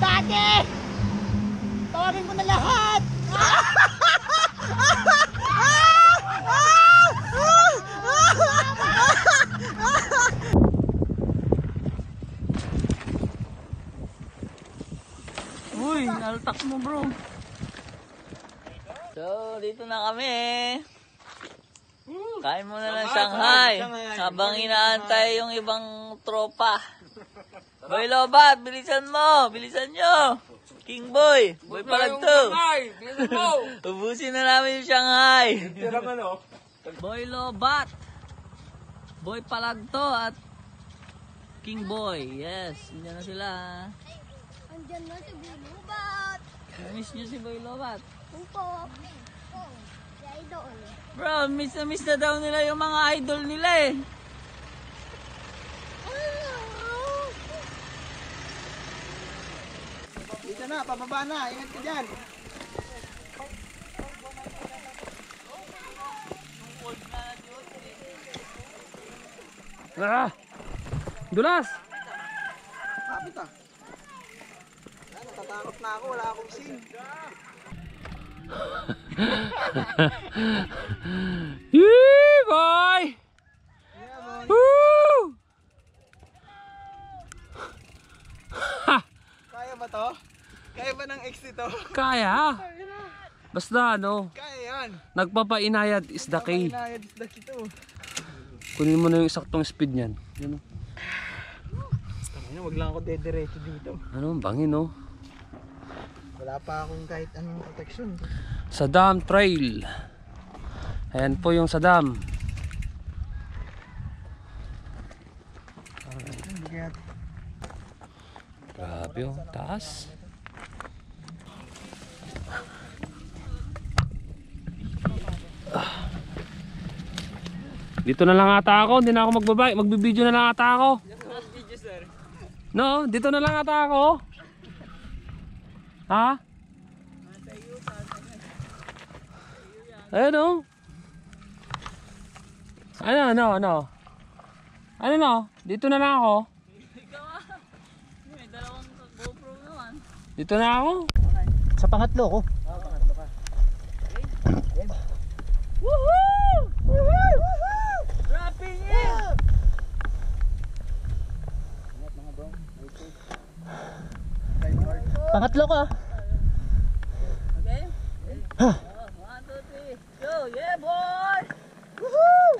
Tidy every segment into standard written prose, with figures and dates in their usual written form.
Dati! Tawagin ko na lahat! Uy, naltak mo bro. So, dito na kami. Kain muna ng Shanghai. Habang inaantay yung ibang tropa. Boy Lobat, bilisan mo. Bilisan nyo. King Boy. Boy Palagto. Bilisan mo. Ubusin na namin yung Shanghai. Tirang ano? Boy Lobat. Boy Palagto at King Boy. Yes, nandiyan na sila. Andyan na si Boy Lobat. Miss nyo si Boy Lobat. Opo. Si Idol. Bro, miss na daw nila yung mga idol nila eh. Dito na, pababa na. Ingat ka dyan. Dulas! Kapit ah. Natatakot na ako. Wala akong sim. Yee, boy! Yeah, boy. Woo! Kaya ba to? Kaya ba ng X nito? Kaya! Basta ano, Kaya yan. nagpapainayad is the key. Inayad is the key to. Kunin mo na yung saktong speed niyan. Yan o. Wag lang ako dediretso dito. Ano, bangin no? Wala pa akong kahit anong protection. Sadam Trail. Ayan po yung Sadam. Grabe oh, taas. Dito na lang ata ako, hindi na ako magbabay, magbibideo na lang ata ako. No, dito na lang ata ako. Ha? Ayun oh. Ano? Ano no? Dito na lang ako. May dalawang GoPro naman. Dito na ako. Sa pangatlo ko. Pangatlo ka. Woohoo! Woohoo! Dropping in! Pangatlo ka. Okay? Ha. 1, 2, 3, go! Yeah, boy! Woohoo!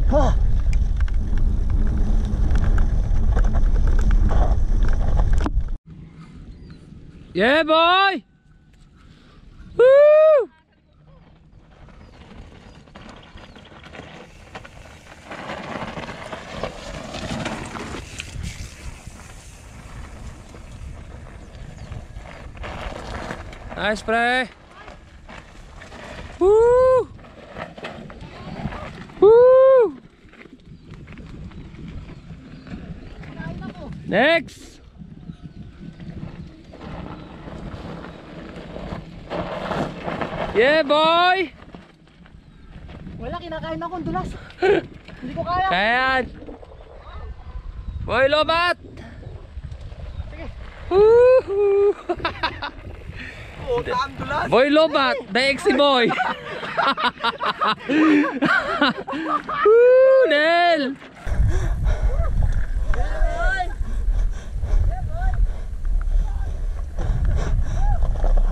Ha. Yeah, boy! Woo! Nice, pre! Woo! Woo! Next! Yeah, boy! Wala, kinakain akong dulas. Hindi ko kaya. Kayan! Boy Lobat! Sige. Woohoo! Oo, taang dulas. Boy Lobat, Daexy boy! Woo! Nel!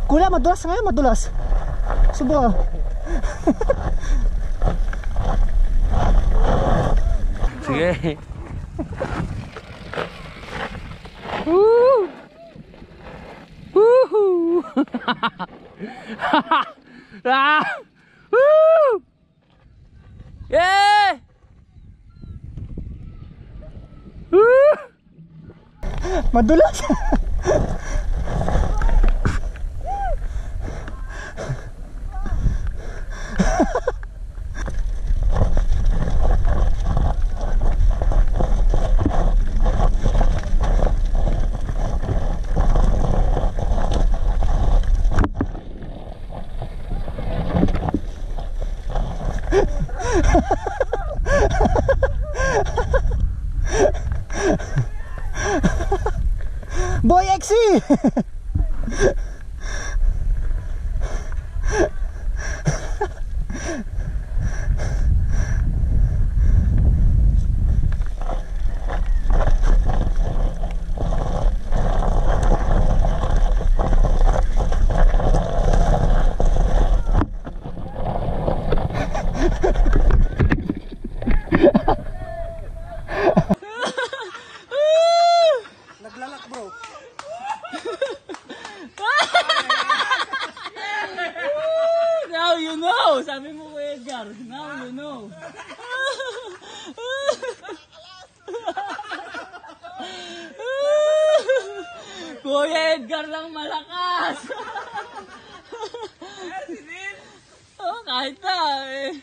Kuya, madulas ngayon, madulas. Subukan. Sige. Woo! Woohoo! Ah! Woo! Yeah! Woo! Madulas. Boy XC! Naglalak bro. Now you know! Sabi mo ko Edgar, now you know. Kuya Edgar lang malakas. Oh, kahit na eh.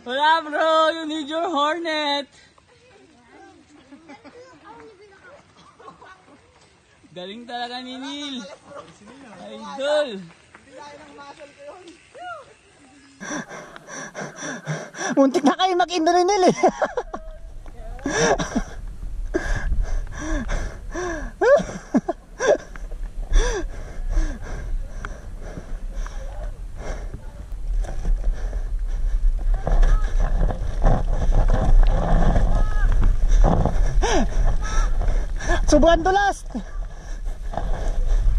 Wala bro, you need your hornet. Galing talaga ni Neil. Idol. Muntik na kayo makindo ni Nil eh. Sobrang dulas.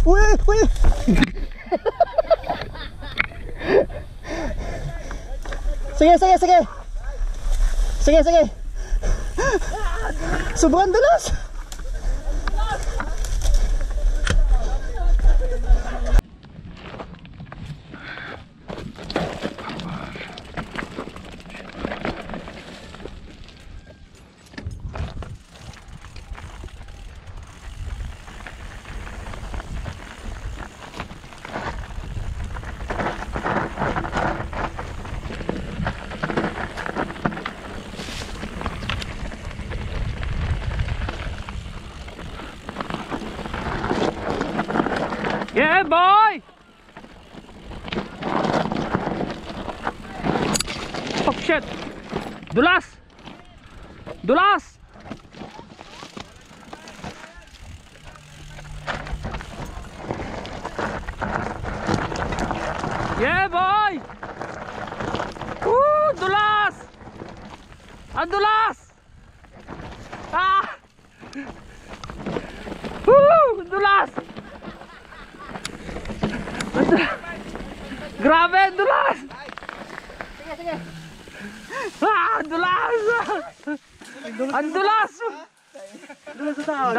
Uy, uy. Sige, sige, sige. Sige, sige. Sobrang dulas. Yeah, boy! Oh, shit! Dulas! Dulas! Yeah, boy! Dulas! Ang dulas! Ah! Dulas! Grabe, dulas! Sige, sige. Ah, dulas! Ang dulas! Dulas sa tao.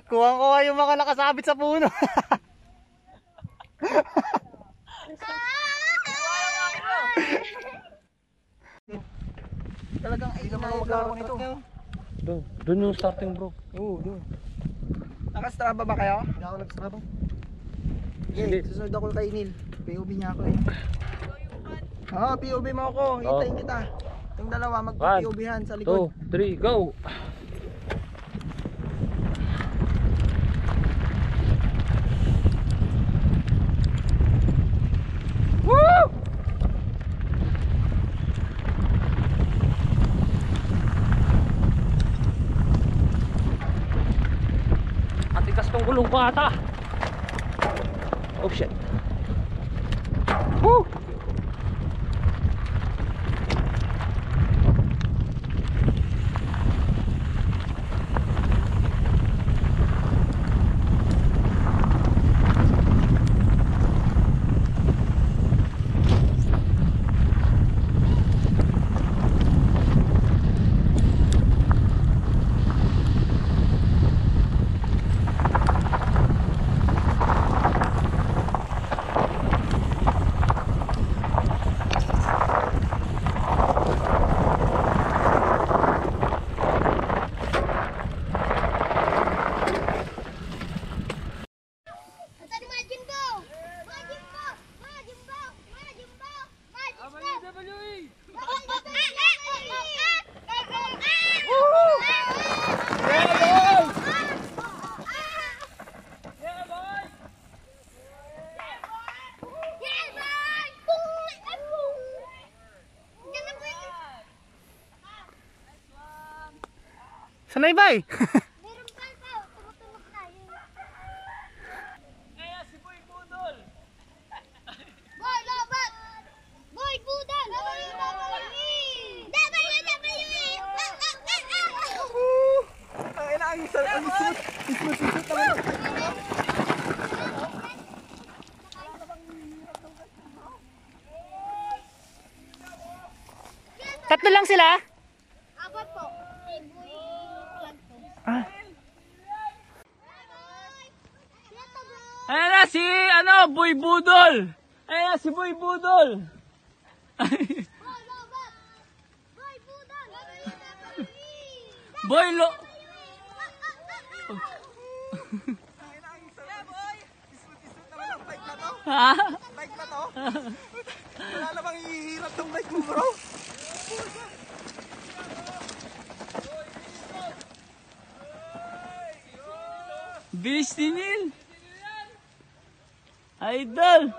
Kuha-kuha yung mga nakasabit sa puno. Talagang ay na maglaro nito. Doon yung starting bro. Oo, doon. Nakastraba ba kayo? Hindi ako nagstraba. Hindi. Okay, susunod ako kay Neil. POV niya ako eh. Oo, POV mo ako. Hintayin kita. Yung dalawa mag-POV-han sa likod. 2, 3, go! Woo! Atikas tong gulong ko ata. Oh shit. Woo! Sanay ba eh? Meron pa pa, tumutulog tayo. Kaya si Boy Budol. Boy, lobat! Boy, budal! Ang isa, ang smooth naman. Tatlo lang sila? Apat po. Si Boy lang po. Ah. Ayan na si Boy Budol. Ayan na si Boy Budol. Boy, lobat! Boy, budal! Boy Lo... Ha? Bike na to? Wala na bang ihihirap tong bike mo, bro? Bilis ni Neil. Idol.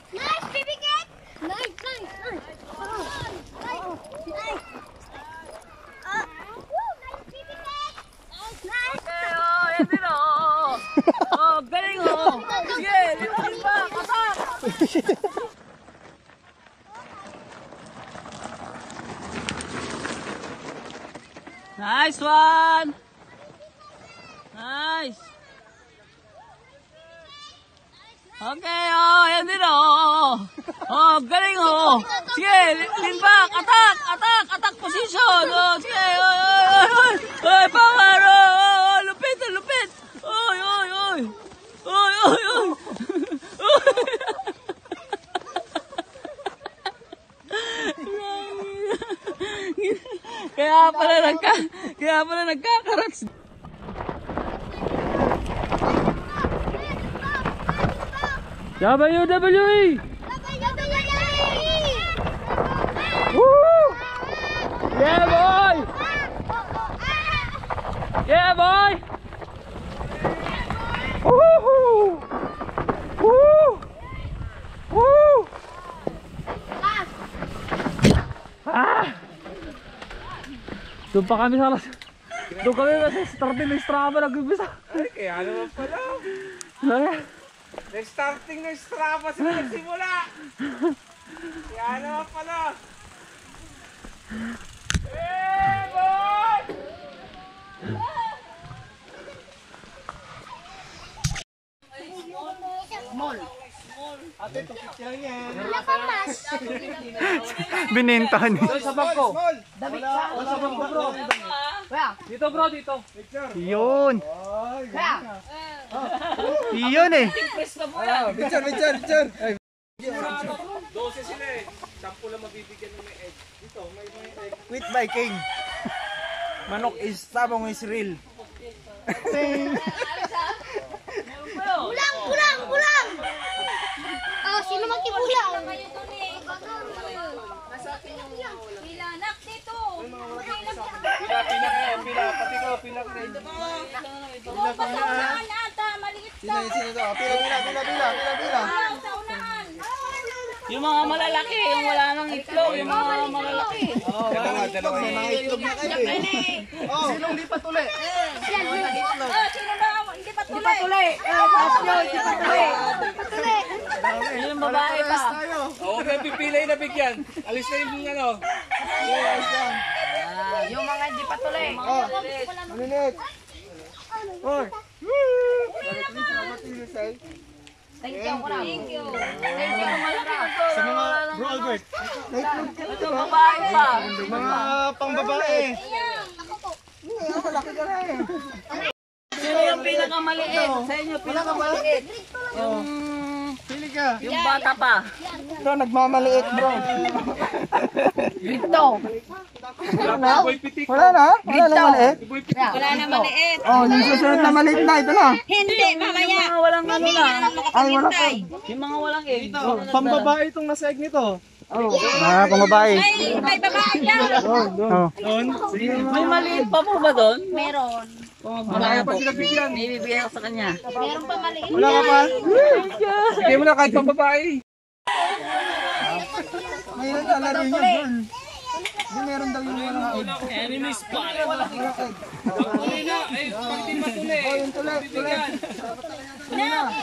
Nice, baby cat! Nice, nice, nice! Nice! Woo, nice, baby cat! Nice! Okay, yan din galing Sige, lifting pa, kasak. Nice one! Nice! Okay, yan din galing Sige, lean back, attack position. Sige, power, lupit. Oy. Kaya pala nagkakarats. WWE! Woo! Yeah, boy! Yeah, boy! Woohoo! Woo! Woo! Doon pa kami sa doon kami sa starting ng Strava nag-umpisa. Ay, kaya naman pala. Nag-starting ng Strava sila nagsimula. Kaya naman pala. Hey, boy! Binintahan eh. Sa bag ko. Sa bag ko, bro. Dito, bro, dito. Yun. Yun eh. Picture. 12 sila eh. 10 lang mabibigyan ng may egg. Dito, may egg. Quit biking. Manok is sabong is real. Bulang! Oh, sino magkibulang? Pilanak dito! Pila. Pati ko, pila ko rin. Unahan ata, maliit lang. Sino to? Pila. Yung mga malalaki, yung wala nang itlog, yung mga malalaki. Dalawa. May mga itlog na kayo eh. Sinong di patuli? Sino ba? Hindi pa tuloy. Yung babae pa. Huwag na pipilay na bigyan. Alis na yung ano. Yung mga hindi pa tuloy. Minute. Oy. Thank you. Sa mga bro Albert. Naitlog ka na Yung babae pa. mga pangbabae. Malaki ka na eh. Sino yung pinakamaliit? Sa inyo, pinakamaliit. Pili Yung bata pa. Bro, nagmamaliit bro. Ito. Wala na? Wala na? Wala na maliit? Wala na maliit. Oh, yung susunod na maliit na, ito na. Hindi, mamaya. Yung mga walang ano na. Ay, wala pa. Yung mga walang egg. Pambabae itong nasa egg nito. Oh. Pangababae. May babae yan. Oh. May maliit pa po ba doon? Meron. Wala pa sila bigyan. May bibigyan ako sa kanya. Meron pa maliit. Wala ka pa? Sige mo na kahit pambabae. Mayroon na laro niya, girl. Hindi meron daw yung walang egg. Enemy spot. Walang egg. Huli na. Ay, pag di matuli. Oh, yung tuloy.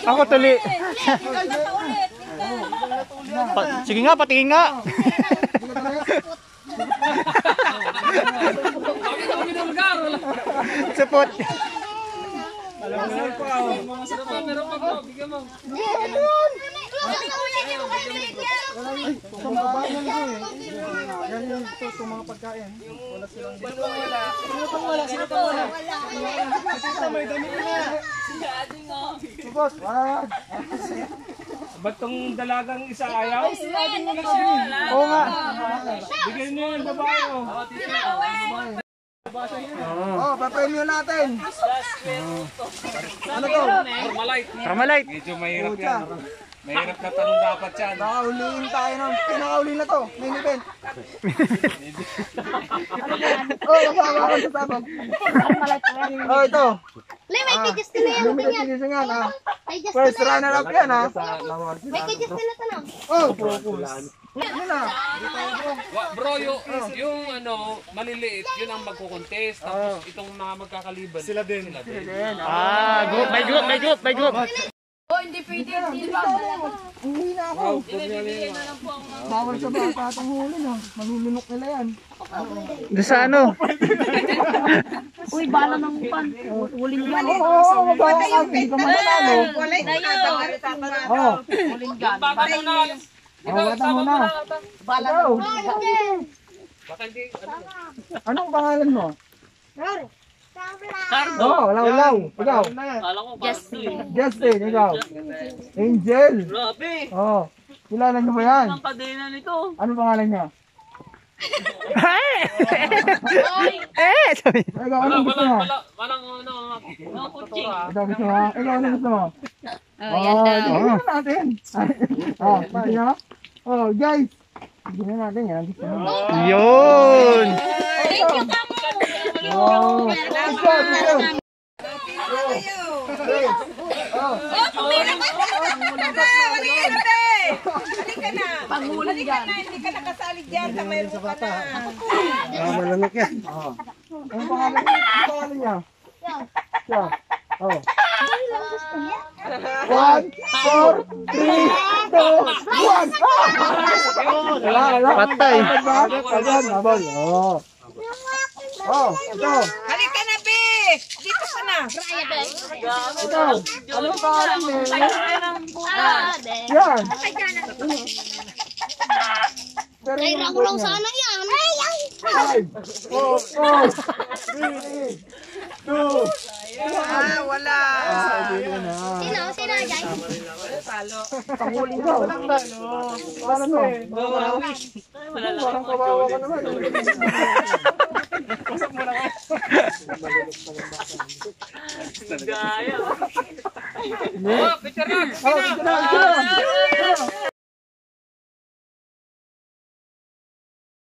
Ako tuli. Sige nga, patingin nga. Support. Pangababae lang ito eh. Yan yung ito, mga pagkain. Wala silang... Sino pang wala? May damit na. Boss, wala. Ba't tong dalagang isa ayaw? Oo nga. Bigyan niyo yung babae oh. Oh, papremyo natin. Ano to? Carmelite. Medyo mahirap yan. Mahirap na tanong dapat yan. Nakauliin tayo ng pinakauli na to. Main event. Oh, kasama ka sa sabag. Oh, ito. May kajis ka na yan. Limited edition yan ha. May kajis First runner up yan ha. May kajis ka na tanong. Oh, focus. Ano na? Bro, yung ano, maliliit, yun ang magkukontest. Tapos itong mga magkakaliban. Sila din. Ah, group, may group. Oh, hindi pwede. Hindi ba? Uwi na ako. Bawal sa bata itong huli na. Malulunok nila yan. Sa ano? Uy, bala ng pan. Huling gan. Oo, bawal ka. Hindi ka matatalo. Oo. Huling gan. Oh, wata mo na. Bala Ikaw. ng Anong pangalan mo? Cardo. Oo, law. Ikaw. Kala ko Justin. Justin, ikaw. Angel. Grabe. Oo. Kilala niyo ba yan? Ang kadena nito. Ano pangalan niya? Ikaw, ano gusto mo? Walang mga kutsing. Ikaw gusto mo? Ikaw, ano gusto mo? Oh, yan daw. Tingnan natin. Oh, gusto niyo? Oh, guys. Tingnan natin yan. Gusto mo? Yun! Thank you, Kamo. Oh, ito. Panghuling gan. Hindi ka nakasali dyan sa mayroon ka na. Malamig yan. Ano pangalan niya? Ano pangalan niya? Siya. Oh. 1, 4, 3, 2, 1. Wala. Patay. Agad, abol. Oh. Oh, ito. Halika na, Be! Dito ka na. Ito. Ano pangalan niya? Yan. Pero yung Kulong sana yan. 5, 4, 3, 2, Wala. Sino dyan? Panghuli ka. Paano mo? Parang kawawa ka naman. Gaya. Oh, picture na.